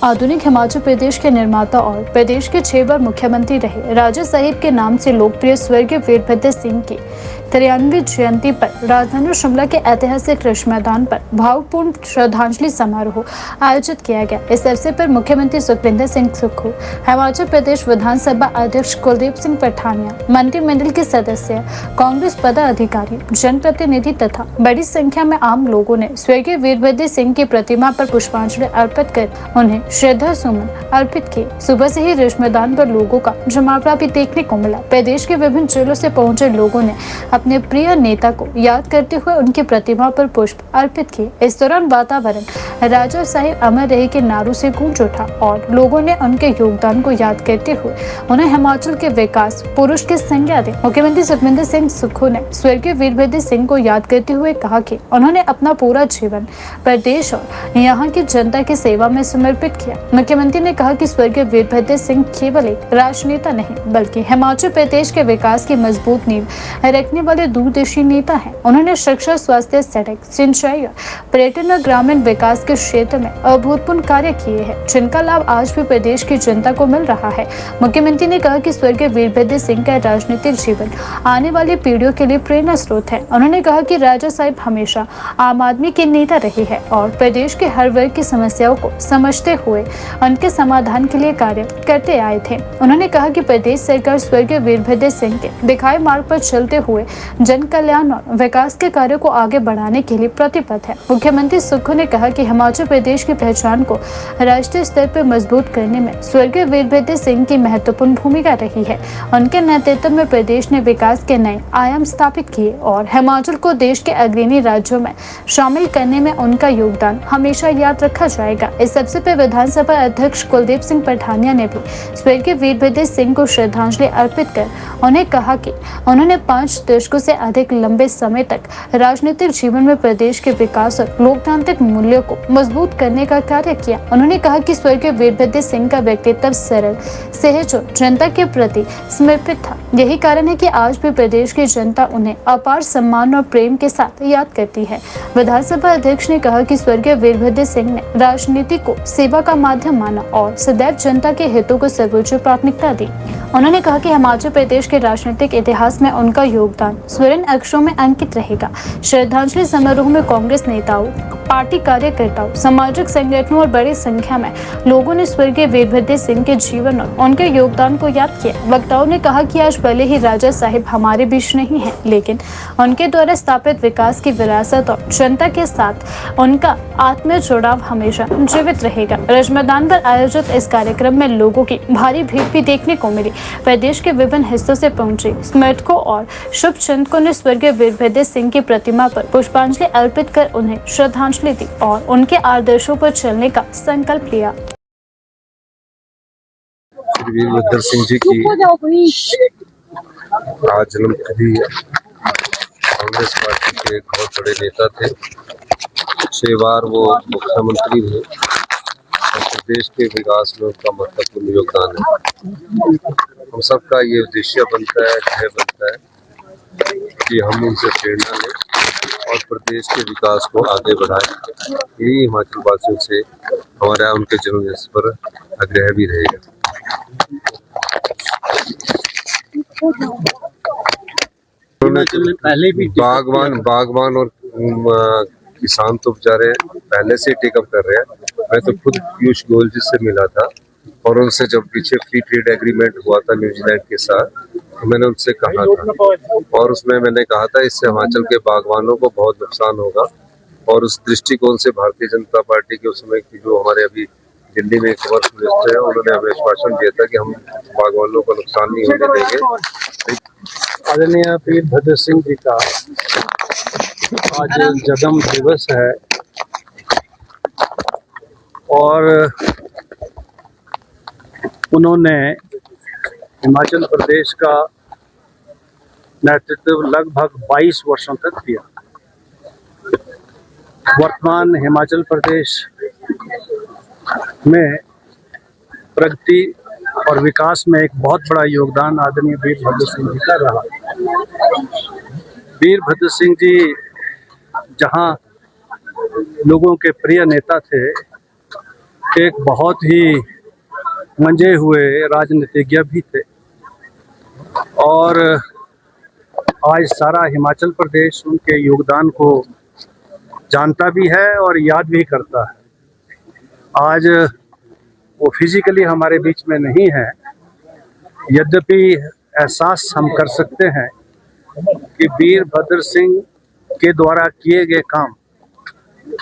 आधुनिक हिमाचल प्रदेश के निर्माता और प्रदेश के 6 बार मुख्यमंत्री रहे राजा साहिब के नाम से लोकप्रिय स्वर्गीय वीरभद्र सिंह की 93वीं जयंती पर राजधानी शिमला के ऐतिहासिक कृषि मैदान पर भावपूर्ण श्रद्धांजलि समारोह आयोजित किया गया। इस अवसर पर मुख्यमंत्री सुखविंदर सिंह सुक्खू, हिमाचल प्रदेश विधानसभा अध्यक्ष कुलदीप सिंह पठानिया, मंत्रिमंडल के सदस्य, कांग्रेस पदाधिकारी, जनप्रतिनिधि तथा बड़ी संख्या में आम लोगों ने स्वर्गीय वीरभद्र सिंह की प्रतिमा पर पुष्पांजलि अर्पित कर उन्हें श्रद्धा सुमन अर्पित किए। सुबह से ही रिज मैदान पर लोगों का जमावड़ा भी देखने को मिला। प्रदेश के विभिन्न जिलों से पहुंचे लोगों ने अपने प्रिय नेता को याद करते हुए उनकी प्रतिमा पर पुष्प अर्पित किए। इस दौरान वातावरण राजा साहिब अमर रहे के नारों से गूंज उठा और लोगों ने उनके योगदान को याद करते हुए उन्हें हिमाचल के विकास पुरुष की संज्ञा दी। मुख्यमंत्री सुखविंदर सिंह सुक्खू ने स्वर्गीय वीरभद्र सिंह को याद करते हुए कहा कि उन्होंने अपना पूरा जीवन प्रदेश और यहाँ की जनता की सेवा में समर्पित किया। मुख्यमंत्री ने कहा कि स्वर्गीय वीरभद्र सिंह केवल एक राजनेता नहीं बल्कि हिमाचल प्रदेश के विकास की मजबूत नींव रखने वाले दूरदर्शी नेता हैं। उन्होंने शिक्षा, स्वास्थ्य, सड़क, सिंचाई और पर्यटन और ग्रामीण विकास के क्षेत्र में अभूतपूर्व कार्य किए हैं, जिनका लाभ आज भी प्रदेश की जनता को मिल रहा है। मुख्यमंत्री ने कहा कि स्वर्गीय वीरभद्र सिंह का राजनीतिक जीवन आने वाली पीढ़ियों के लिए प्रेरणा स्रोत है। उन्होंने कहा कि राजा साहिब हमेशा आम आदमी के नेता रहे हैं और प्रदेश के हर वर्ग की समस्याओं को समझते हुए उनके समाधान के लिए कार्य करते आए थे। उन्होंने कहा कि प्रदेश सरकार स्वर्गीय वीरभद्र सिंह के दिखाए मार्ग पर चलते हुए जन कल्याण और विकास के कार्यों को आगे बढ़ाने के लिए प्रतिबद्ध है। मुख्यमंत्री सुक्खू ने कहा कि हिमाचल प्रदेश की पहचान को राष्ट्रीय स्तर पर मजबूत करने में स्वर्गीय वीरभद्र सिंह की महत्वपूर्ण भूमिका रही है। उनके नेतृत्व में प्रदेश ने विकास के नए आयाम स्थापित किए और हिमाचल को देश के अग्रणी राज्यों में शामिल करने में उनका योगदान हमेशा याद रखा जाएगा। इस अवसर पर विधानसभा अध्यक्ष कुलदीप सिंह पठानिया ने भी स्वर्गीय वीरभद्र सिंह को श्रद्धांजलि अर्पित कर उन्हें कहा कि उन्होंने 5 दशकों से अधिक लंबे समय तक राजनीतिक जीवन में प्रदेश के विकास और लोकतांत्रिक मूल्यों को मजबूत करने का कार्य किया। उन्होंने कहा कि स्वर्गीय वीरभद्र सिंह का व्यक्तित्व सरल, सहज और जनता के प्रति समर्पित था। यही कारण है कि आज भी प्रदेश की जनता उन्हें अपार सम्मान और प्रेम के साथ याद करती है। विधानसभा अध्यक्ष ने कहा कि स्वर्गीय वीरभद्र सिंह ने राजनीति को सेवा का माध्यम माना और सदैव जनता के हितों को सर्वोच्च प्राथमिकता दी। उन्होंने कहा कि हिमाचल प्रदेश के राजनीतिक इतिहास में उनका योगदान स्वर्ण अक्षरों में अंकित रहेगा। श्रद्धांजलि समारोह में कांग्रेस नेताओं, पार्टी कार्यकर्ताओं, सामाजिक संगठनों और बड़ी संख्या में लोगों ने स्वर्गीय वीरभद्र सिंह के जीवन और उनके योगदान को याद किया। वक्ताओं ने कहा कि आज भले ही राजा साहिब हमारे बीच नहीं है, लेकिन उनके द्वारा स्थापित विकास की विरासत और जनता के साथ उनका आत्मीय जुड़ाव हमेशा जीवित रहेगा। रिज मैदान पर आयोजित इस कार्यक्रम में लोगों की भारी भीड़ भी देखने को मिली। प्रदेश के विभिन्न हिस्सों से पहुंचे स्मृतकों और शुभचिंतकों ने स्वर्गीय वीरभद्र सिंह की प्रतिमा पर पुष्पांजलि अर्पित कर उन्हें श्रद्धांजलि दी और उनके आदर्शों पर चलने का संकल्प लिया। वीरभद्र सिंह जी की आज जन्मतिथि है। कांग्रेस पार्टी के एक बहुत बड़े नेता थे। 6 बार वो मुख्यमंत्री थे और प्रदेश के विकास में उनका महत्वपूर्ण योगदान है। हम सबका ये उद्देश्य बनता है, ध्येय बनता है कि हम उनसे प्रेरणा लें और प्रदेश के विकास को आगे बढ़ाएं। यही हिमाचल वासियों से हमारा उनके जन्मदिवस पर आग्रह भी रहेगा। पहले भी बागवान और किसान तो बेचारे पहले से टेकअप कर रहे हैं। मैं तो खुद पीयूष गोयल जी से मिला था और उनसे जब पीछे फ्री ट्रेड एग्रीमेंट हुआ था न्यूजीलैंड के साथ, तो मैंने उनसे कहा था और उसमें मैंने कहा था इससे हिमाचल के बागवानों को बहुत नुकसान होगा। और उस दृष्टिकोण से भारतीय जनता पार्टी के उस समय की जो हमारे अभी दिल्ली में कमर्स मिनिस्टर है, उन्होंने हमें आश्वासन दिया था कि हम बागवानों को नुकसान नहीं होने देंगे। आदरणीय वीरभद्र सिंह जी का आज जन्म दिवस है और उन्होंने हिमाचल प्रदेश का नेतृत्व लगभग 22 वर्षों तक किया। वर्तमान हिमाचल प्रदेश में प्रगति और विकास में एक बहुत बड़ा योगदान आदरणीय वीरभद्र सिंह जी का रहा। वीरभद्र सिंह जी जहां लोगों के प्रिय नेता थे, एक बहुत ही मंजे हुए राजनीतिज्ञ भी थे और आज सारा हिमाचल प्रदेश उनके योगदान को जानता भी है और याद भी करता है। आज वो फिजिकली हमारे बीच में नहीं है, यद्यपि एहसास हम कर सकते हैं कि वीरभद्र सिंह के द्वारा किए गए काम,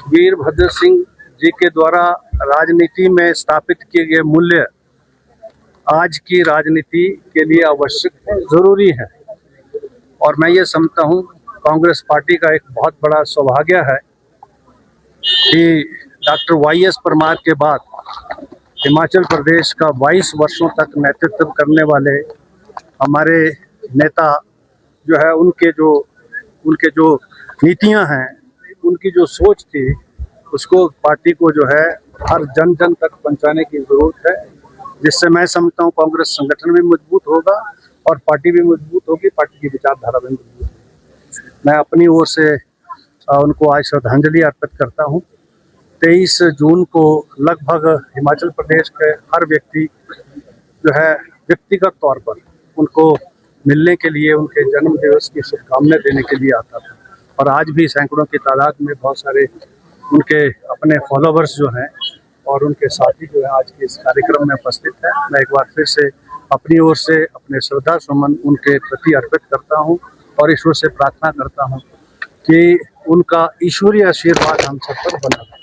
वीरभद्र सिंह जी के द्वारा राजनीति में स्थापित किए गए मूल्य आज की राजनीति के लिए आवश्यक है, जरूरी है। और मैं ये समझता हूँ कांग्रेस पार्टी का एक बहुत बड़ा सौभाग्य है कि डॉक्टर YS परमार के बाद हिमाचल प्रदेश का 22 वर्षों तक नेतृत्व करने वाले हमारे नेता जो है उनके जो नीतियां हैं, उनकी जो सोच थी, उसको पार्टी को जो है हर जन जन तक पहुंचाने की जरूरत है, जिससे मैं समझता हूँ कांग्रेस संगठन भी मजबूत होगा और पार्टी भी मजबूत होगी, पार्टी की विचारधारा भी मजबूत होगी। मैं अपनी ओर से उनको आज श्रद्धांजलि अर्पित करता हूँ। 23 जून को लगभग हिमाचल प्रदेश के हर व्यक्ति जो है व्यक्तिगत तौर पर उनको मिलने के लिए, उनके जन्म दिवस की शुभकामनाएं देने के लिए आता था और आज भी सैकड़ों की तादाद में बहुत सारे उनके अपने फॉलोवर्स जो हैं और उनके साथी जो है आज के इस कार्यक्रम में उपस्थित है। मैं एक बार फिर से अपनी ओर से अपने श्रद्धा सुमन उनके प्रति अर्पित करता हूं और ईश्वर से प्रार्थना करता हूं कि उनका ईश्वरीय आशीर्वाद हम सब पर बना रहे।